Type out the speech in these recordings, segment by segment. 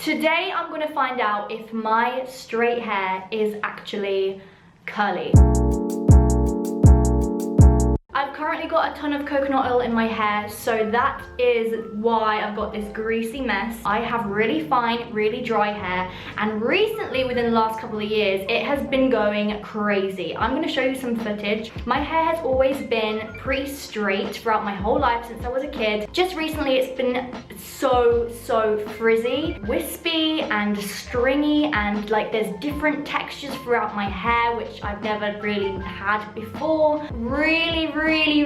Today I'm gonna find out if my straight hair is actually curly. I've currently got a ton of coconut oil in my hair, so that is why I've got this greasy mess. I have really fine, really dry hair, and recently, within the last couple of years, it has been going crazy. I'm gonna show you some footage. My hair has always been pretty straight throughout my whole life since I was a kid. Just recently, it's been so frizzy, wispy, and stringy, and like there's different textures throughout my hair, which I've never really had before.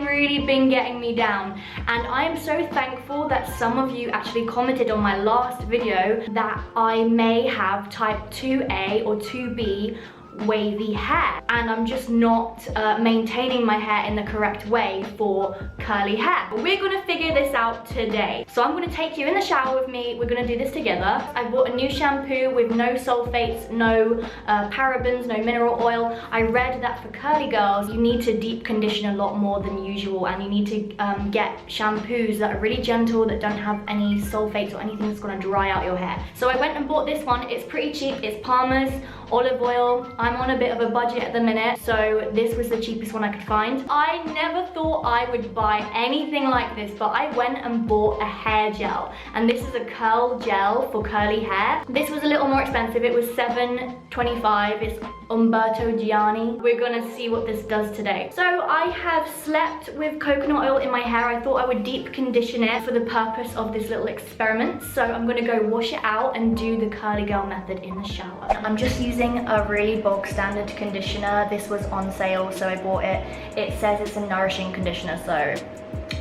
Really been getting me down, and I am so thankful that some of you actually commented on my last video that I may have type 2A or 2B wavy hair, and I'm just not maintaining my hair in the correct way for curly hair. But we're gonna figure this out today. So I'm gonna take you in the shower with me. We're gonna do this together. I bought a new shampoo with no sulfates, no parabens, no mineral oil. I read that for curly girls, you need to deep condition a lot more than usual, and you need to get shampoos that are really gentle, that don't have any sulfates or anything that's gonna dry out your hair. So I went and bought this one. It's pretty cheap. It's Palmer's olive oil. I'm on a bit of a budget at the minute, so this was the cheapest one I could find. I never thought I would buy anything like this, but I went and bought a hair gel, and this is a curl gel for curly hair. This was a little more expensive. It was $7.25. It's Umberto Gianni. We're gonna see what this does today. So I have slept with coconut oil in my hair. I thought I would deep condition it for the purpose of this little experiment. So I'm gonna go wash it out and do the curly girl method in the shower. I'm just using a really bog standard conditioner. This was on sale, so I bought it. It says it's a nourishing conditioner, so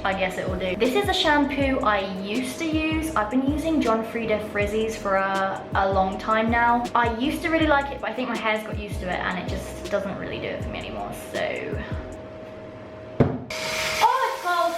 I guess it will do. This is a shampoo I used to use. I've been using John Frieda Frizzies for a long time now. I used to really like it, but I think my hair's got used to it and it just doesn't really do it for me anymore, so. Oh, it's cold.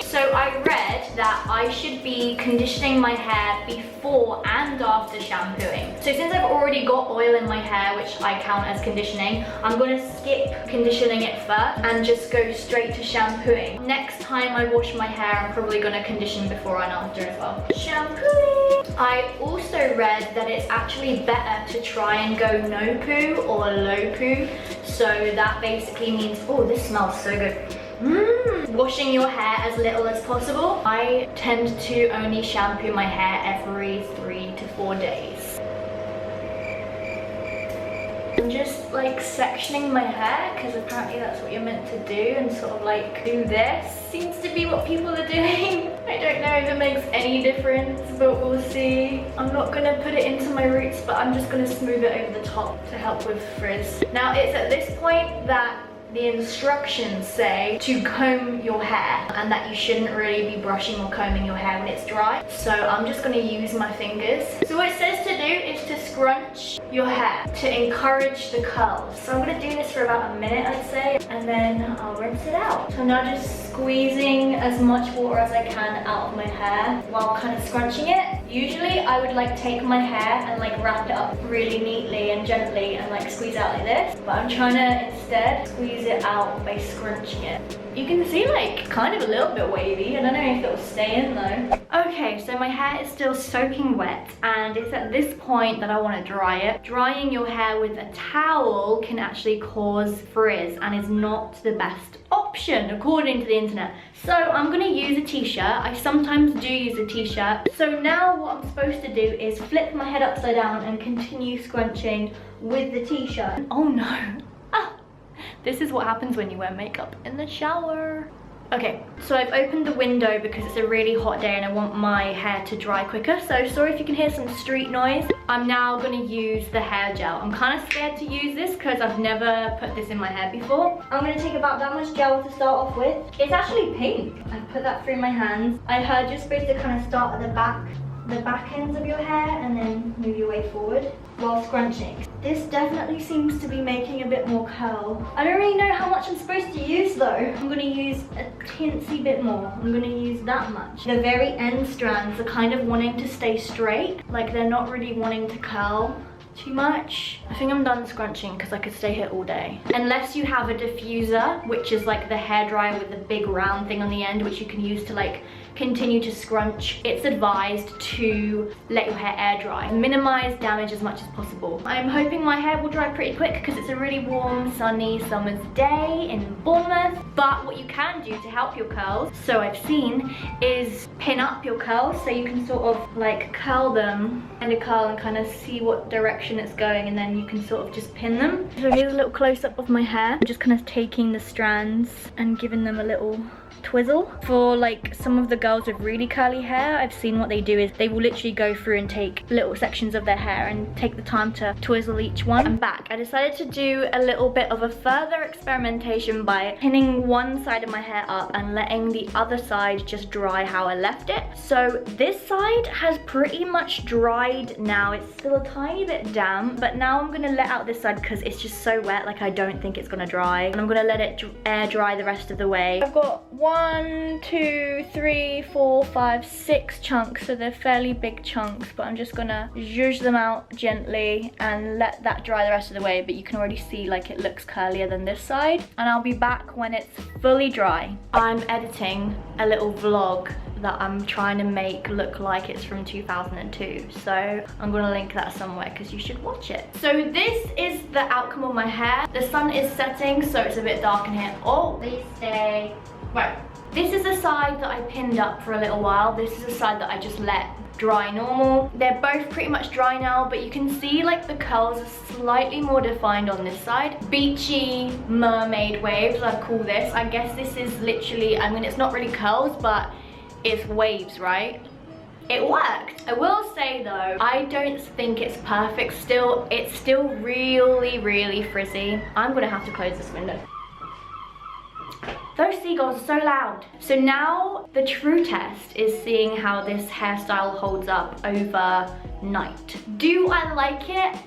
So I read that I should be conditioning my hair before and after shampooing. So since I've already got oil in my hair, which I count as conditioning, I'm gonna skip conditioning it first and just go straight to shampooing. Next time I wash my hair, I'm probably gonna condition before and after as well. Shampooing! I also read that it's actually better to try and go no poo or low poo. So that basically means, oh, this smells so good. Washing your hair as little as possible. I tend to only shampoo my hair every 3 to 4 days. I'm just like sectioning my hair, because apparently that's what you're meant to do, and sort of like do this. Seems to be what people are doing. I don't know if it makes any difference, but we'll see. I'm not gonna put it into my roots, but I'm just gonna smooth it over the top to help with frizz. Now it's at this point that the instructions say to comb your hair, and that you shouldn't really be brushing or combing your hair when it's dry. So I'm just gonna use my fingers. So what it says to do is to scrunch your hair to encourage the curls. So I'm gonna do this for about a minute, I'd say, and then I'll rinse it out. So I'm now just squeezing as much water as I can out of my hair while kind of scrunching it. Usually I would like take my hair and like wrap it up really neatly and gently and like squeeze out like this, but I'm trying to instead squeeze it out by scrunching it. You can see like kind of a little bit wavy. I don't know if it'll stay in though. Okay, so my hair is still soaking wet, and it's at this point that I want to dry it. Drying your hair with a towel can actually cause frizz and is not the best option according to the internet. So I'm going to use a t-shirt. I sometimes do use a t-shirt. So now what I'm supposed to do is flip my head upside down and continue scrunching with the t-shirt. Oh no. This is what happens when you wear makeup in the shower. Okay, so I've opened the window because it's a really hot day and I want my hair to dry quicker. So sorry if you can hear some street noise. I'm now gonna use the hair gel. I'm kind of scared to use this because I've never put this in my hair before. I'm gonna take about that much gel to start off with. It's actually pink. I put that through my hands. I heard you're supposed to kind of start at the back ends of your hair and then move your way forward while scrunching. This definitely seems to be making a bit more curl. I don't really know how much I'm supposed to use though. I'm gonna use a teensy bit more. I'm gonna use that much. The very end strands are kind of wanting to stay straight, like they're not really wanting to curl too much. I think I'm done scrunching because I could stay here all day. Unless you have a diffuser, which is like the hairdryer with the big round thing on the end, which you can use to like continue to scrunch, it's advised to let your hair air dry. Minimize damage as much as possible. I'm hoping my hair will dry pretty quick because it's a really warm, sunny summer's day in Bournemouth. But what you can do to help your curls, so I've seen, is pin up your curls so you can sort of like curl them and a curl and kind of see what direction it's going, and then you can sort of just pin them. So here's a little close-up of my hair. I'm just kind of taking the strands and giving them a little twizzle. For like some of the girls with really curly hair, I've seen what they do is they will literally go through and take little sections of their hair and take the time to twizzle each one. I'm back. I decided to do a little bit of a further experimentation by pinning one side of my hair up and letting the other side just dry how I left it. So this side has pretty much dried now. It's still a tiny bit damp, but now I'm gonna let out this side because it's just so wet, like I don't think it's gonna dry. And I'm gonna let it air dry the rest of the way. I've got 1, 2, 3, 4, 5, 6 chunks, so they're fairly big chunks, but I'm just gonna zhuzh them out gently and let that dry the rest of the way. But you can already see like it looks curlier than this side, and I'll be back when it's fully dry. I'm editing a little vlog that I'm trying to make look like it's from 2002, so I'm gonna link that somewhere because you should watch it. So this is the outcome of my hair. The sun is setting, so it's a bit dark in here. Oh, please stay. Right, this is the side that I pinned up for a little while. This is the side that I just let dry normal. They're both pretty much dry now, but you can see like the curls are slightly more defined on this side. Beachy mermaid waves, I call this. I guess this is literally, I mean, it's not really curls, but it's waves, right? It worked. I will say though, I don't think it's perfect still. It's still really, really frizzy. I'm gonna have to close this window. Those seagulls are so loud. So now the true test is seeing how this hairstyle holds up overnight. Do I like it?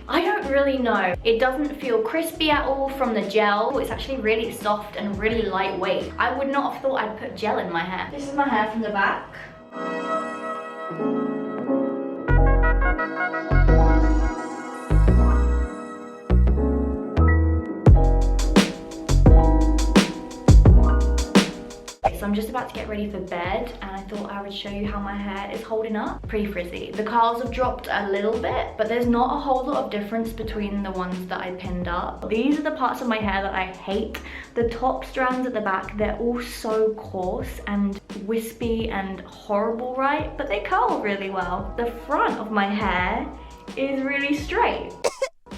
I don't really know. It doesn't feel crispy at all from the gel. It's actually really soft and really lightweight. I would not have thought I'd put gel in my hair. This is my hair from the back. So I'm just about to get ready for bed, and I thought I would show you how my hair is holding up. Pretty frizzy. The curls have dropped a little bit, but there's not a whole lot of difference between the ones that I pinned up. These are the parts of my hair that I hate. The top strands at the back, they're all so coarse and wispy and horrible, right? But they curl really well. The front of my hair is really straight.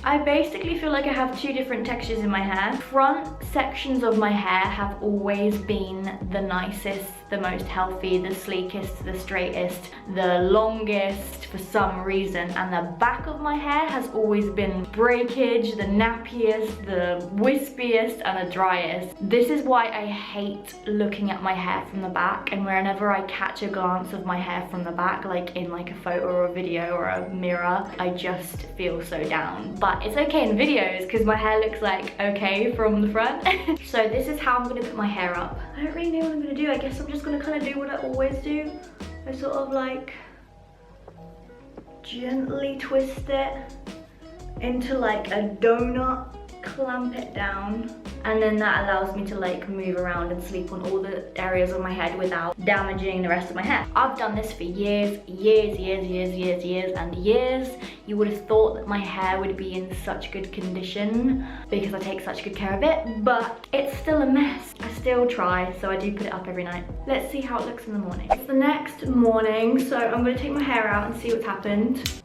I basically feel like I have two different textures in my hair. Front sections of my hair have always been the nicest, the most healthy, the sleekest, the straightest, the longest for some reason. And the back of my hair has always been breakage, the nappiest, the wispiest, and the driest. This is why I hate looking at my hair from the back, and whenever I catch a glance of my hair from the back, like in like a photo or a video or a mirror, I just feel so down. But it's okay in videos because my hair looks like okay from the front. So this is how I'm gonna put my hair up. I don't really know what I'm gonna do. I guess I'm just gonna kind of do what I always do. I sort of like gently twist it into like a donut, clamp it down, and then that allows me to like move around and sleep on all the areas of my head without damaging the rest of my hair. I've done this for years and years. You would have thought that my hair would be in such good condition because I take such good care of it, but it's still a mess. I still try, so I do put it up every night. Let's see how it looks in the morning. It's the next morning, so I'm gonna take my hair out and see what's happened.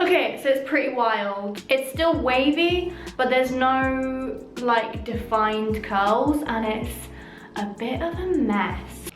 Okay, so it's pretty wild. It's still wavy, but there's no like defined curls, and it's a bit of a mess.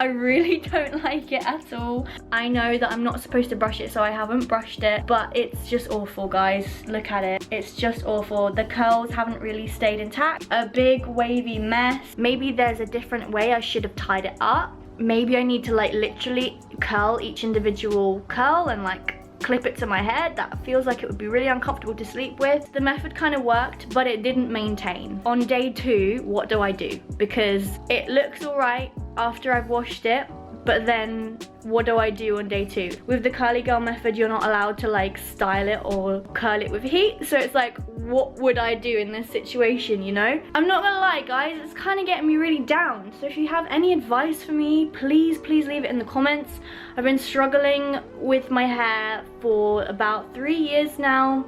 I really don't like it at all. I know that I'm not supposed to brush it, so I haven't brushed it, but it's just awful, guys. Look at it. It's just awful. The curls haven't really stayed intact. A big wavy mess. Maybe there's a different way I should have tied it up. Maybe I need to like literally curl each individual curl and like clip it to my head. That feels like it would be really uncomfortable to sleep with. The method kind of worked, but it didn't maintain. On day 2, what do I do? Because it looks all right after I've washed it, but then what do I do on day 2? With the curly girl method, you're not allowed to like style it or curl it with heat. So it's like, what would I do in this situation, you know? I'm not gonna lie, guys, it's kind of getting me really down. So if you have any advice for me, please leave it in the comments. I've been struggling with my hair for about 3 years now.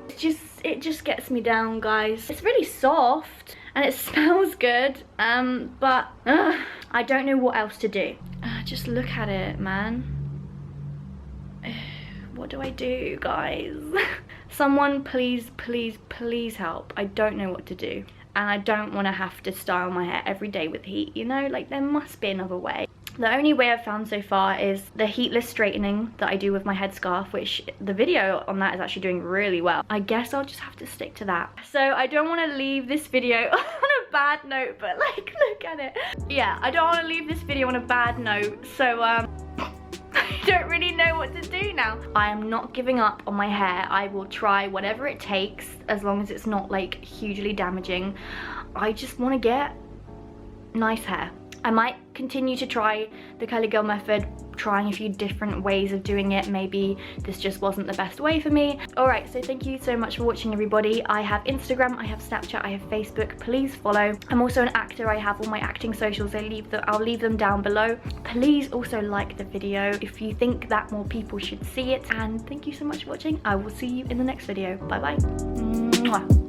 It just gets me down, guys. It's really soft and it smells good, but I don't know what else to do. Just look at it, man. What do I do, guys? Someone please help. I don't know what to do. And I don't want to have to style my hair every day with heat, you know? Like, there must be another way. The only way I've found so far is the heatless straightening that I do with my headscarf, which the video on that is actually doing really well. I guess I'll just have to stick to that. So I don't want to leave this video on a bad note, but like, look at it. Yeah, I don't want to leave this video on a bad note, so I don't really know what to do now. I am not giving up on my hair. I will try whatever it takes, as long as it's not like hugely damaging. I just want to get nice hair. I might continue to try the curly girl method, trying a few different ways of doing it. Maybe this just wasn't the best way for me. Alright, so thank you so much for watching, everybody. I have Instagram, I have Snapchat, I have Facebook. Please follow. I'm also an actor. I have all my acting socials. I'll leave them down below. Please also like the video if you think that more people should see it. And thank you so much for watching. I will see you in the next video. Bye bye. Mwah.